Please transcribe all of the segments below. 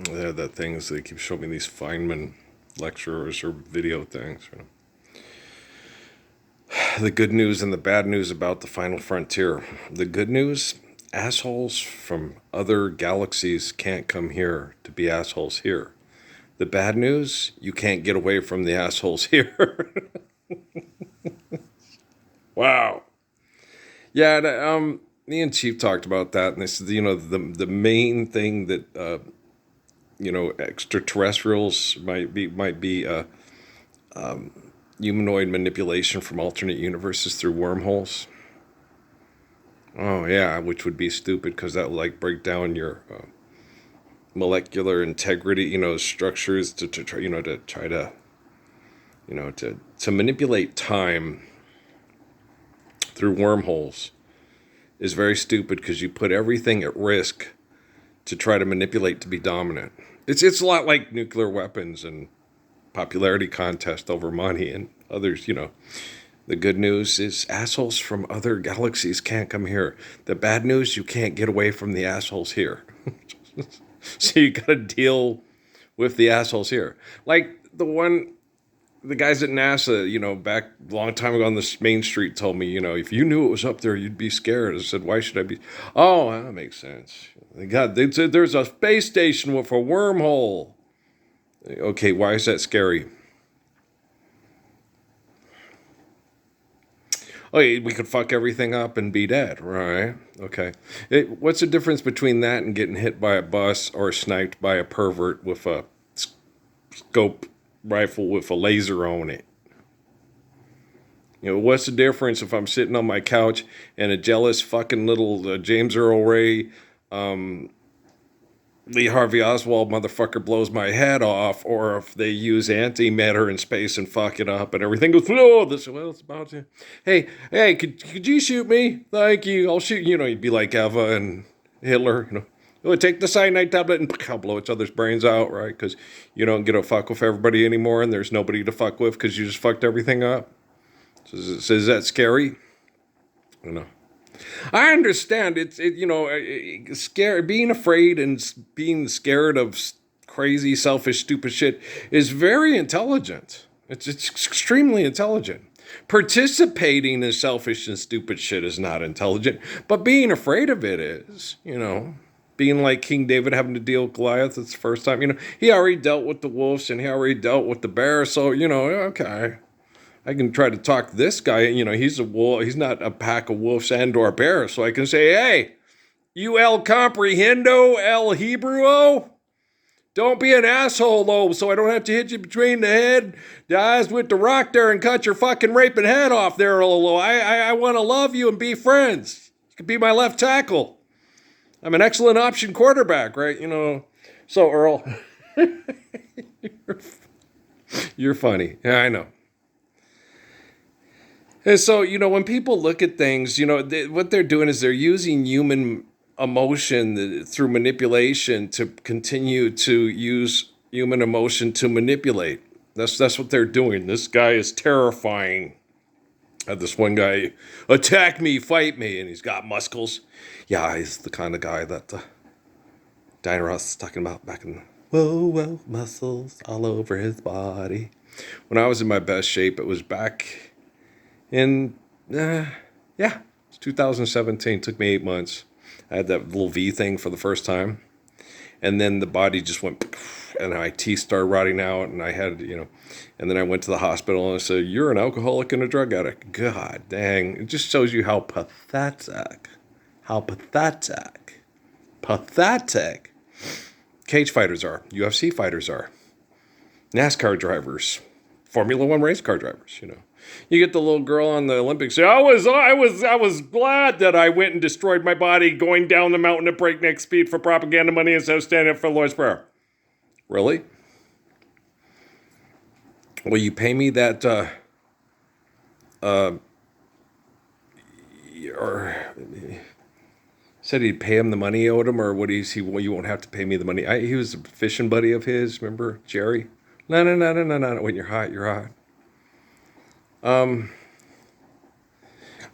The things they keep showing me, these Feynman lecturers or video things. The good news and the bad news about the final frontier. The good news, assholes from other galaxies can't come here to be assholes here. The bad news, you can't get away from the assholes here. Wow. Yeah, me and Chief talked about that, and they said, the main thing that extraterrestrials might be humanoid manipulation from alternate universes through wormholes. Oh yeah, which would be stupid because that would like break down your molecular integrity, structures to try, to try to, to manipulate time through wormholes is very stupid because you put everything at risk to try to manipulate to be dominant. It's a lot like nuclear weapons and popularity contest over money and others. The good news is assholes from other galaxies can't come here. The bad news, you can't get away from the assholes here. So you got to deal with the assholes here. Like the guys at NASA, back a long time ago on this main street told me, if you knew it was up there, you'd be scared. I said, why should I be? Oh, that makes sense. God, they said there's a space station with a wormhole. Okay, why is that scary? Oh, we could fuck everything up and be dead, right? Okay. What's the difference between that and getting hit by a bus or sniped by a pervert with a scope rifle with a laser on it? What's the difference if I'm sitting on my couch and a jealous fucking little James Earl Ray, Lee Harvey Oswald motherfucker blows my head off, or if they use antimatter in space and fuck it up and everything goes, oh, it's about to. Hey, could you shoot me? Thank you. I'll shoot you. You'd be like Eva and Hitler, take the cyanide tablet and I'll blow each other's brains out, right? Because you don't get to fuck with everybody anymore and there's nobody to fuck with because you just fucked everything up. So is that scary? I don't know. I understand scary, being afraid and being scared of crazy, selfish, stupid shit is very intelligent. It's extremely intelligent. Participating in selfish and stupid shit is not intelligent, but being afraid of it is, Being like King David having to deal with Goliath, it's the first time, he already dealt with the wolves and he already dealt with the bear, so, okay. I can try to talk to this guy. He's a wolf. He's not a pack of wolves and or bears. So I can say, hey, you El Comprehendo, El Hebrewo, don't be an asshole though, so I don't have to hit you between the head, the eyes with the rock there and cut your fucking raping head off there, Lolo. I want to love you and be friends. You could be my left tackle. I'm an excellent option quarterback, right? So Earl, you're funny. Yeah, I know. And so, when people look at things, what they're doing is they're using human emotion through manipulation to continue to use human emotion to manipulate. That's what they're doing. This guy is terrifying. I had this one guy attack me, fight me, and he's got muscles. Yeah, he's the kind of guy that Diana Ross was talking about back in the, whoa, muscles all over his body. When I was in my best shape, it was back in, it's 2017. Took me 8 months. I had that little V thing for the first time. And then the body just went, and my teeth started rotting out. And I had, and then I went to the hospital and I said, you're an alcoholic and a drug addict. God dang. It just shows you how pathetic. How pathetic. Pathetic. Cage fighters are. UFC fighters are. NASCAR drivers. Formula One race car drivers, You get the little girl on the Olympics. Say, I was glad that I went and destroyed my body going down the mountain at breakneck speed for propaganda money instead of standing up for the Lord's Prayer. Really? Will you pay me that? Or said he'd pay him the money he owed him, or what? Well, you won't have to pay me the money. He was a fishing buddy of his. Remember Jerry? No. When you're hot, you're hot.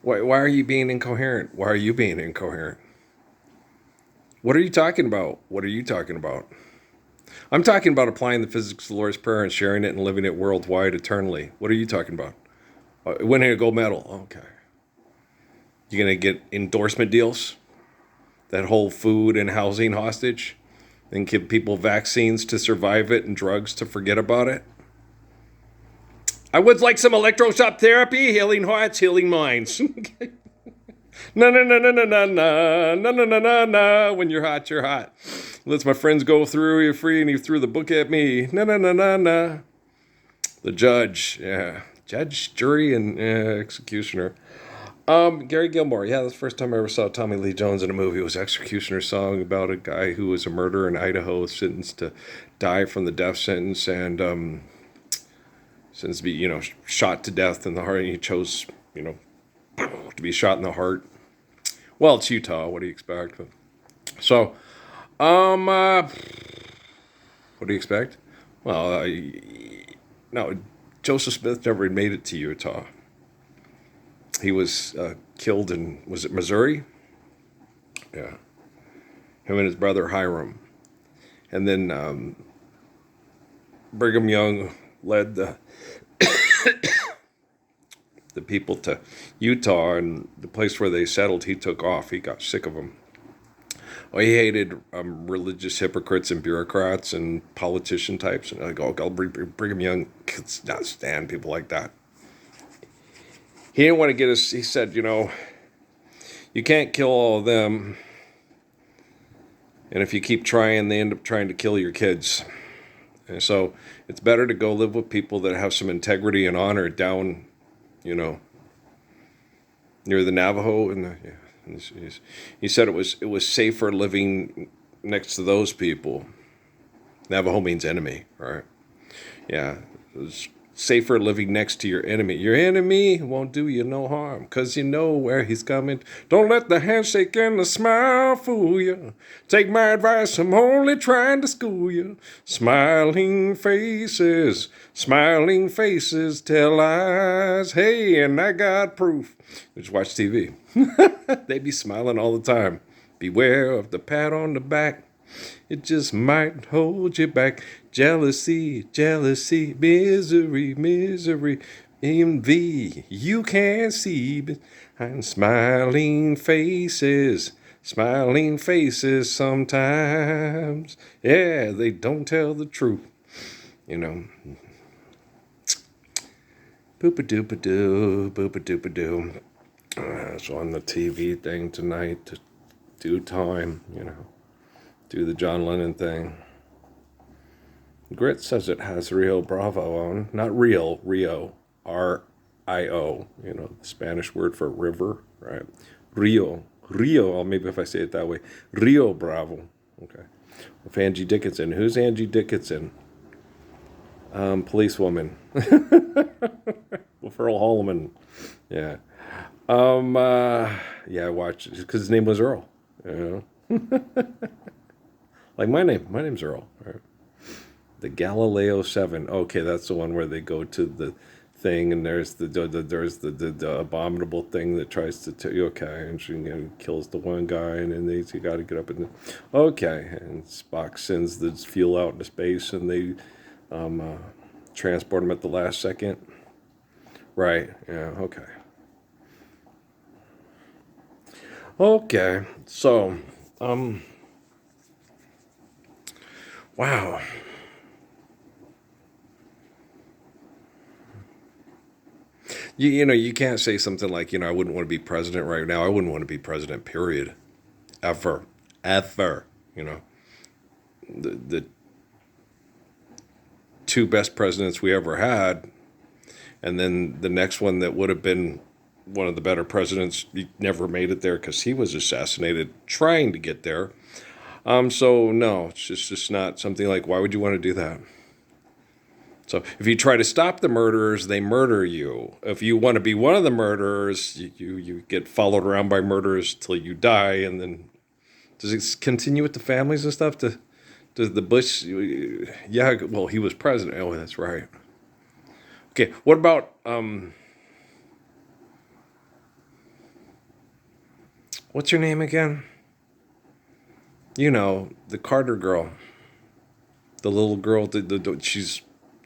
Why are you being incoherent? Why are you being incoherent? What are you talking about? What are you talking about? I'm talking about applying the physics of the Lord's Prayer and sharing it and living it worldwide eternally. What are you talking about? Winning a gold medal. Okay. You gonna get endorsement deals that hold food and housing hostage, and give people vaccines to survive it and drugs to forget about it? I would like some electroshock therapy, healing hearts, healing minds. No, no, no, no, no, no, no, no, no, no, no, no. When you're hot, you're hot. Lets my friends go through. You're free, and he threw the book at me. No, no, no, no, no. The judge, yeah, judge, jury, and executioner. Gary Gilmore. Yeah, that's the first time I ever saw Tommy Lee Jones in a movie. It was Executioner song about a guy who was a murderer in Idaho, sentenced to die from the death sentence, and sentenced to be, shot to death in the heart. And he chose, to be shot in the heart. Well, it's Utah. What do you expect? So, what do you expect? Well, no, Joseph Smith never made it to Utah. He was killed in, was it Missouri? Yeah. Him and his brother Hiram. And then Brigham Young led the people to Utah, and the place where they settled, he took off. He got sick of them. Oh, he hated religious hypocrites and bureaucrats and politician types. And like, Brigham Young could not stand people like that. He didn't want to get us. He said, you can't kill all of them, and if you keep trying, they end up trying to kill your kids. And so it's better to go live with people that have some integrity and honor down, near the Navajo and the. Yeah. He said it was safer living next to those people. Navajo means enemy, right? Yeah, it was safer living next to your enemy. Your enemy won't do you no harm, because you know where he's coming. Don't let the handshake and the smile fool you. Take my advice, I'm only trying to school you. Smiling faces tell lies. Hey, and I got proof. Just watch TV. They be smiling all the time. Beware of the pat on the back. It just might hold you back. Jealousy, misery, envy. You can't see behind smiling faces sometimes. Yeah, they don't tell the truth, you know. Boop-a-doop-a-doo, boop-a-doop-a-doo. It's on the TV thing tonight to do time, do the John Lennon thing. Grit says it has Rio Bravo on. Not real, Rio. R-I-O. The Spanish word for river, right? Rio. Or maybe if I say it that way. Rio Bravo. Okay. With Angie Dickinson. Who's Angie Dickinson? Policewoman. With Earl Holliman. Yeah. Yeah, I watched it because his name was Earl. Like my name. My name's Earl. Right? The Galileo 7. Okay, that's the one where they go to the thing, and there's the abominable thing that tries to tell you. Okay, and she kills the one guy, and then you got to get up and okay, and Spock sends the fuel out into space, and they transport him at the last second. Right. Yeah. Okay. Okay. So, wow. You can't say something like, I wouldn't want to be president right now. I wouldn't want to be president, period. Ever. Ever. The two best presidents we ever had, and then the next one that would have been one of the better presidents, he never made it there because he was assassinated trying to get there. So no, it's just not something like, why would you want to do that? So if you try to stop the murderers, they murder you. If you want to be one of the murderers, you get followed around by murderers till you die. And then does it continue with the families and stuff? Does the Bush? Yeah, well, he was president. Oh, that's right. Okay, what about what's her name again? The Carter girl. The little girl, she's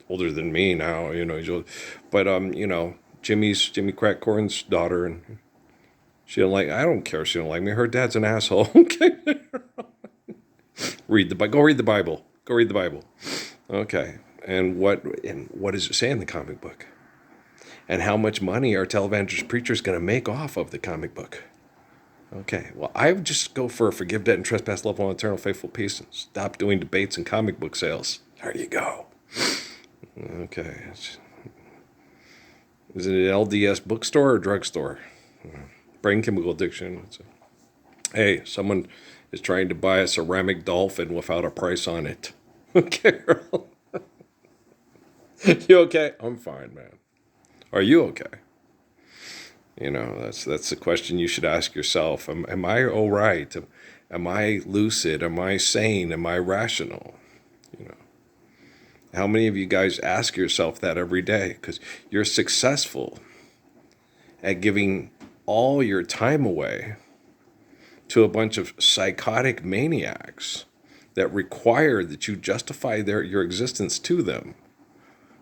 older than me now, but Jimmy Crackcorn's daughter, and she don't like. I don't care if she don't like me. Her dad's an asshole. Okay, Go read the Bible. Go read the Bible. Okay, and what does it say in the comic book? And how much money are televangelist preachers going to make off of the comic book? Okay, well, I would just go for forgive debt and trespass, love one, eternal, faithful peace, and stop doing debates and comic book sales. There you go. Okay. Is it an LDS bookstore or drugstore? Brain chemical addiction. Hey, someone is trying to buy a ceramic dolphin without a price on it. Okay, Earl. You okay? I'm fine, man. Are you okay? That's the question you should ask yourself. Am I all right? Am I lucid? Am I sane? Am I rational? How many of you guys ask yourself that every day? Because you're successful at giving all your time away to a bunch of psychotic maniacs that require that you justify your existence to them.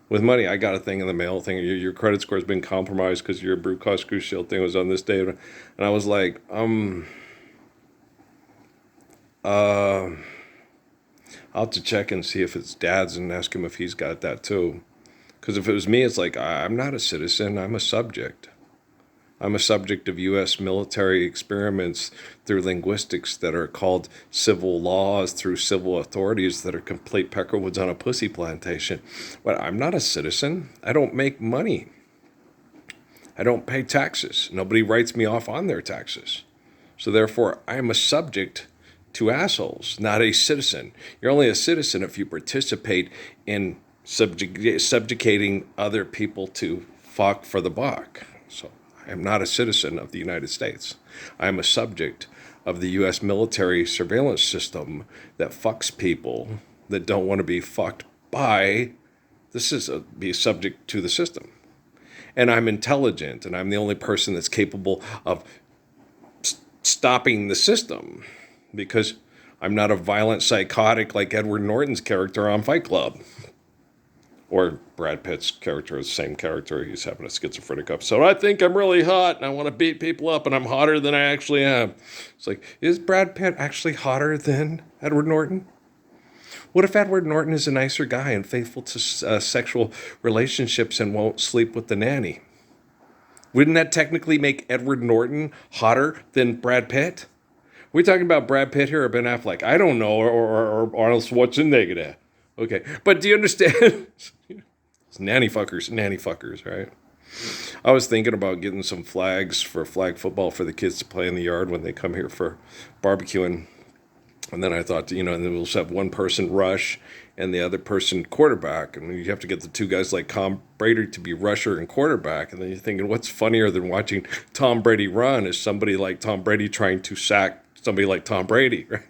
With money, I got a thing in the mail thing. Your credit score has been compromised because your Blue Cross Blue Shield thing was on this day, and I was like, I'll have to check and see if it's Dad's and ask him if he's got that too. Because if it was me, it's like, I'm not a citizen, I'm a subject. I'm a subject of U.S. military experiments through linguistics that are called civil laws through civil authorities that are complete peckerwoods on a pussy plantation. But I'm not a citizen. I don't make money. I don't pay taxes. Nobody writes me off on their taxes. So therefore, I am a subject to assholes, not a citizen. You're only a citizen if you participate in subjugating other people to fuck for the buck. So I am not a citizen of the United States. I am a subject of the U.S. military surveillance system that fucks people that don't want to be fucked by. Be subject to the system. And I'm intelligent, and I'm the only person that's capable of stopping the system. Because I'm not a violent psychotic like Edward Norton's character on Fight Club. Or Brad Pitt's character is the same character. He's having a schizophrenic episode. I think I'm really hot and I want to beat people up and I'm hotter than I actually am. It's like, is Brad Pitt actually hotter than Edward Norton? What if Edward Norton is a nicer guy and faithful to sexual relationships and won't sleep with the nanny? Wouldn't that technically make Edward Norton hotter than Brad Pitt? We're talking about Brad Pitt here or Ben Affleck? I don't know, or Arnold Schwarzenegger. Okay, but do you understand? It's nanny fuckers, right? I was thinking about getting some flags for flag football for the kids to play in the yard when they come here for barbecuing. And then I thought, and then we'll just have one person rush and the other person quarterback. And you have to get the two guys like Tom Brady to be rusher and quarterback. And then you're thinking, what's funnier than watching Tom Brady run is somebody like Tom Brady trying to sack somebody like Tom Brady, right?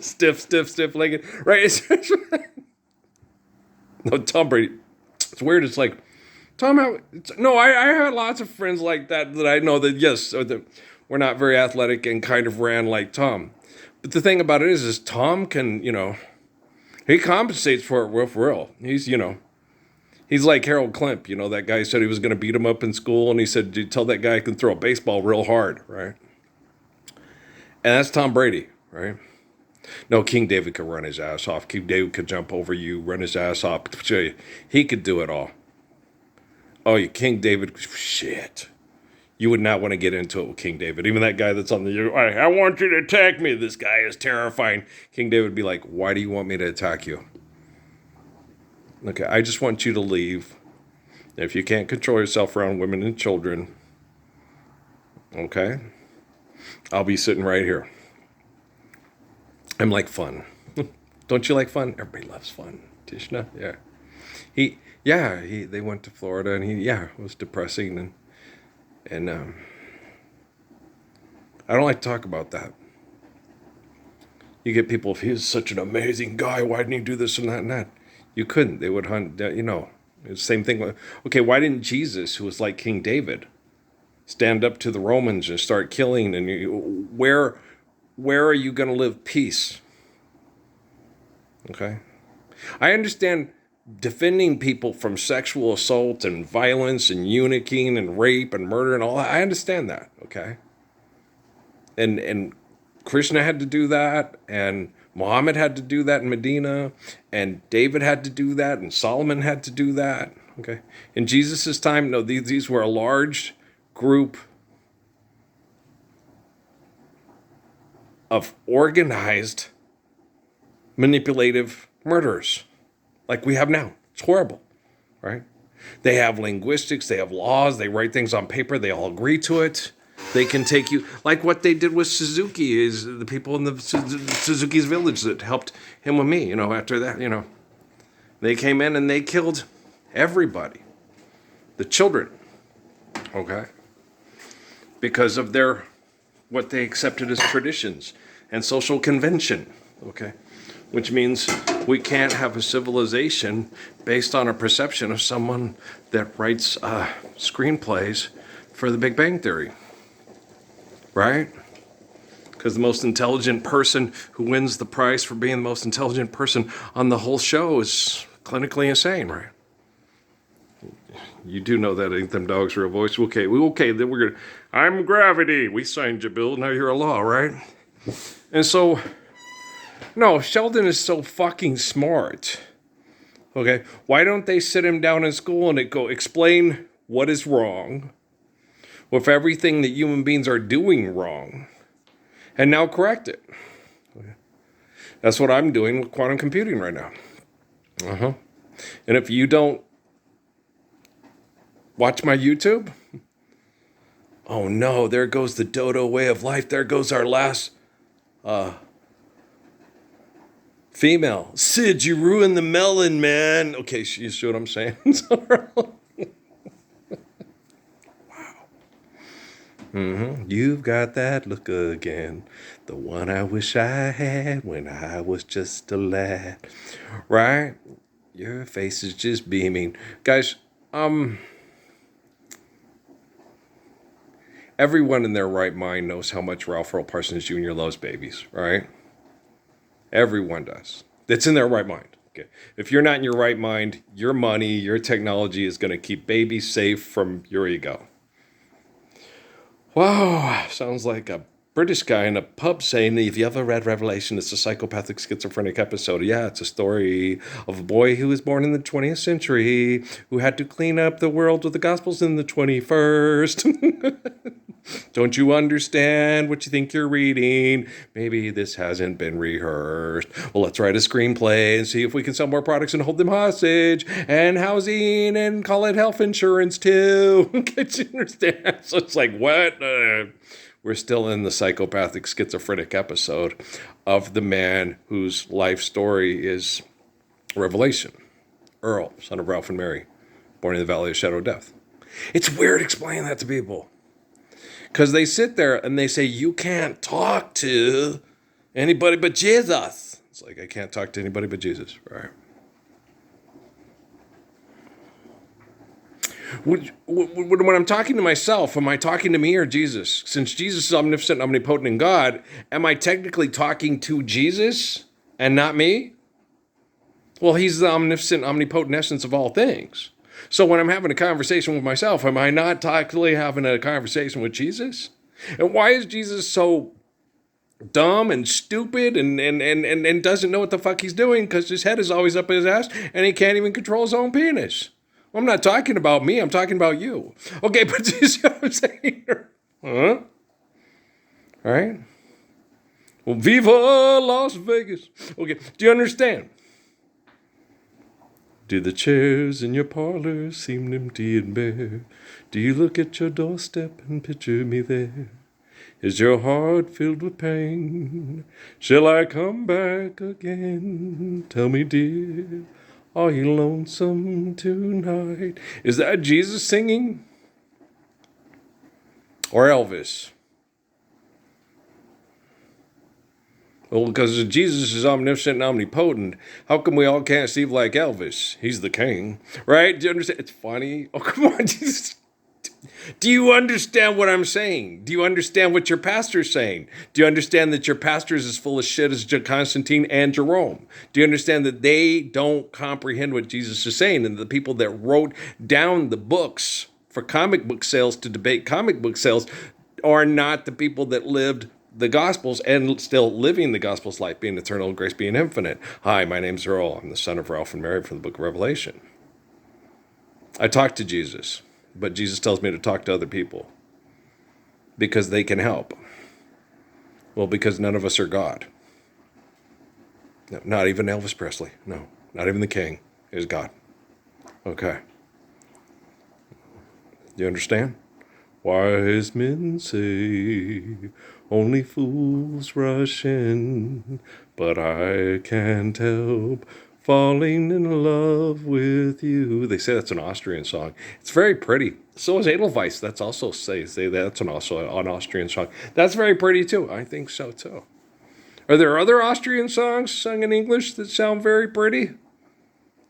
stiff legged, right? No, Tom Brady. It's weird. It's like, I had lots of friends like that I know that, yes, that were not very athletic and kind of ran like Tom. But the thing about it is Tom can, he compensates for it real. He's like Harold Klemp, that guy said he was going to beat him up in school, and he said, you tell that guy I can throw a baseball real hard, right? And that's Tom Brady, right? No, King David could run his ass off. King David could jump over you, run his ass off. He could do it all. Oh, King David, shit. You would not want to get into it with King David. Even that guy that's on the, I want you to attack me. This guy is terrifying. King David would be like, why do you want me to attack you? Okay, I just want you to leave. If you can't control yourself around women and children, okay, I'll be sitting right here. I'm like fun. Don't you like fun? Everybody loves fun. Tishna, yeah. They went to Florida and it was depressing and I don't like to talk about that. You get people, if he was such an amazing guy, why didn't he do this and that and that? You couldn't. They would hunt, it's the same thing. Okay, why didn't Jesus, who was like King David, stand up to the Romans and start killing? And where are you going to live peace? Okay? I understand defending people from sexual assault and violence and eunuching and rape and murder and all that. I understand that, okay? And Krishna had to do that, and Muhammad had to do that in Medina, and David had to do that, and Solomon had to do that, okay? In Jesus' time, no, these were a large group of organized, manipulative murderers like we have now. It's horrible, right? They have linguistics, they have laws, they write things on paper, they all agree to it. They can take you, like what they did with Suzuki, is the people in the Suzuki's village that helped him with me, after that, They came in and they killed everybody. The children, okay? Because of what they accepted as traditions and social convention, okay? Which means we can't have a civilization based on a perception of someone that writes screenplays for The Big Bang Theory, right? Because the most intelligent person who wins the prize for being the most intelligent person on the whole show is clinically insane, right? You do know that ain't them dogs' real voice. Okay, then we're gonna. I'm Gravity. We signed your bill. Now you're a law, right? And so, no, Sheldon is so fucking smart. Okay, why don't they sit him down in school and go explain what is wrong with everything that human beings are doing wrong, and now correct it? Okay. That's what I'm doing with quantum computing right now. And if you don't watch my YouTube, oh no, there goes the dodo way of life. There goes our last female. Sid, you ruined the melon, man. Okay, you see what I'm saying? Wow. You've got that look again. The one I wish I had when I was just a lad. Right? Your face is just beaming. Guys, everyone in their right mind knows how much Ralph Earl Parsons Jr. loves babies, right? Everyone does. That's in their right mind. Okay. If you're not in your right mind, your money, your technology is going to keep babies safe from your ego. Wow, sounds like a British guy in a pub saying, if you ever read Revelation, it's a psychopathic schizophrenic episode. Yeah, it's a story of a boy who was born in the 20th century, who had to clean up the world with the Gospels in the 21st. Don't you understand what you think you're reading? Maybe this hasn't been rehearsed. Well, let's write a screenplay and see if we can sell more products and hold them hostage, and housing, and call it health insurance too. Can't you understand? So it's like, what? We're still in the psychopathic schizophrenic episode of the man whose life story is Revelation. Earl, son of Ralph and Mary, born in the Valley of Shadow of Death. It's weird explaining that to people. Because they sit there and they say, you can't talk to anybody but Jesus. It's like, I can't talk to anybody but Jesus, right? When I'm talking to myself, am I talking to me or Jesus? Since Jesus is omnipotent, omnipotent, and God, am I technically talking to Jesus and not me? Well, he's the omnipotent, omnipotent essence of all things. So when I'm having a conversation with myself, am I not technically having a conversation with Jesus? And why is Jesus so dumb and stupid and doesn't know what the fuck he's doing? Because his head is always up his ass and he can't even control his own penis. Well, I'm not talking about me. I'm talking about you. Okay, but you see what I'm saying? Huh? All right. Well, viva Las Vegas. Okay, do you understand? Do the chairs in your parlor seem empty and bare? Do you look at your doorstep and picture me there? Is your heart filled with pain? Shall I come back again? Tell me, dear, are you lonesome tonight? Is that Jesus singing? Or Elvis? Well, because Jesus is omniscient and omnipotent, how come we all can't see like Elvis? He's the king, right? Do you understand? It's funny. Oh, come on, Jesus. Do you understand what I'm saying? Do you understand what your pastor's saying? Do you understand that your pastor is as full of shit as Constantine and Jerome? Do you understand that they don't comprehend what Jesus is saying? And the people that wrote down the books for comic book sales to debate comic book sales are not the people that lived the Gospels and still living the Gospels, life being eternal, grace being infinite. Hi, my name's Earl. I'm the son of Ralph and Mary from the book of Revelation. I talk to Jesus, but Jesus tells me to talk to other people because they can help. Well, because none of us are God. No, not even Elvis Presley. No, not even the king is God. Okay. Do you understand? Wise men say only fools rush in, but I can't help falling in love with you. They say that's an Austrian song. It's very pretty. So is Edelweiss. That's also say that's also an Austrian song. That's very pretty too. I think so too. Are there other Austrian songs sung in English that sound very pretty?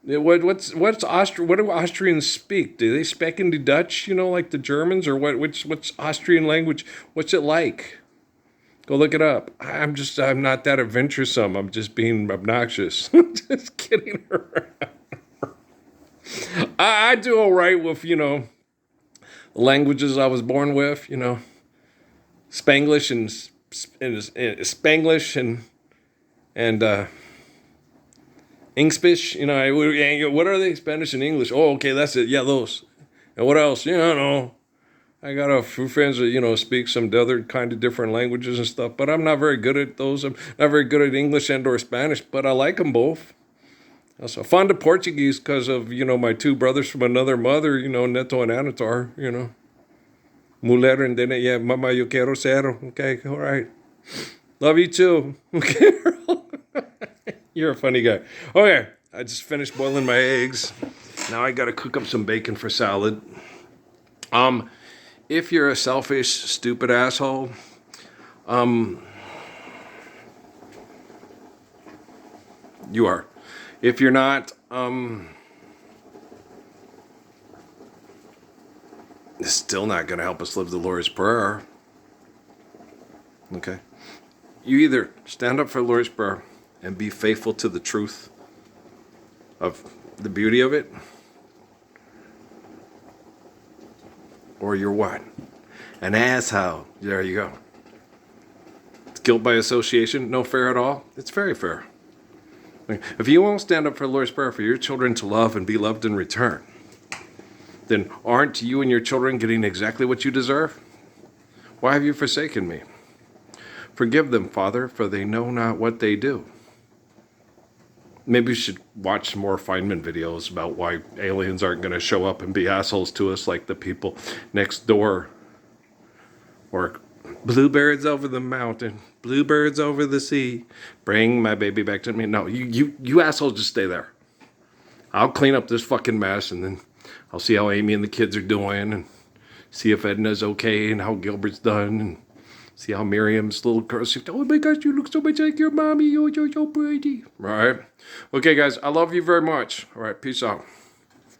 What do Austrians speak? Do they speak into Dutch? Like the Germans, or what? What's Austrian language? What's it like? Go look it up. I'm not that adventuresome. I'm just being obnoxious. Just kidding around. I do all right with the languages I was born with. Spanglish and Spanglish and Ingspish, what are they? Spanish and English. Oh, okay, that's it. Yeah, those. And what else? I got a few friends that, speak some other kind of different languages and stuff, but I'm not very good at those. I'm not very good at English and or Spanish, but I like them both. Also, fond of Portuguese because of, my two brothers from another mother, Neto and Anatar, Muller and then, yeah, Mama, yo quiero ser. Okay, all right. Love you too. Okay. You're a funny guy. Okay, I just finished boiling my eggs. Now I got to cook up some bacon for salad. If you're a selfish, stupid asshole, you are. If you're not, it's still not going to help us live the Lord's Prayer. Okay? You either stand up for the Lord's Prayer and be faithful to the truth of the beauty of it, or you're what? An asshole. There you go. It's guilt by association. No fair at all. It's very fair. If you won't stand up for the Lord's Prayer for your children to love and be loved in return, then aren't you and your children getting exactly what you deserve? Why have you forsaken me? Forgive them, Father, for they know not what they do. Maybe we should watch some more Feynman videos about why aliens aren't going to show up and be assholes to us like the people next door. Or bluebirds over the mountain, bluebirds over the sea, bring my baby back to me. No, you assholes just stay there. I'll clean up this fucking mess, and then I'll see how Amy and the kids are doing, and see if Edna's okay, and how Gilbert's done, and see how Miriam's little girl. Oh my gosh, you look so much like your mommy. You're so pretty. All right. Okay, guys, I love you very much. All right, peace out.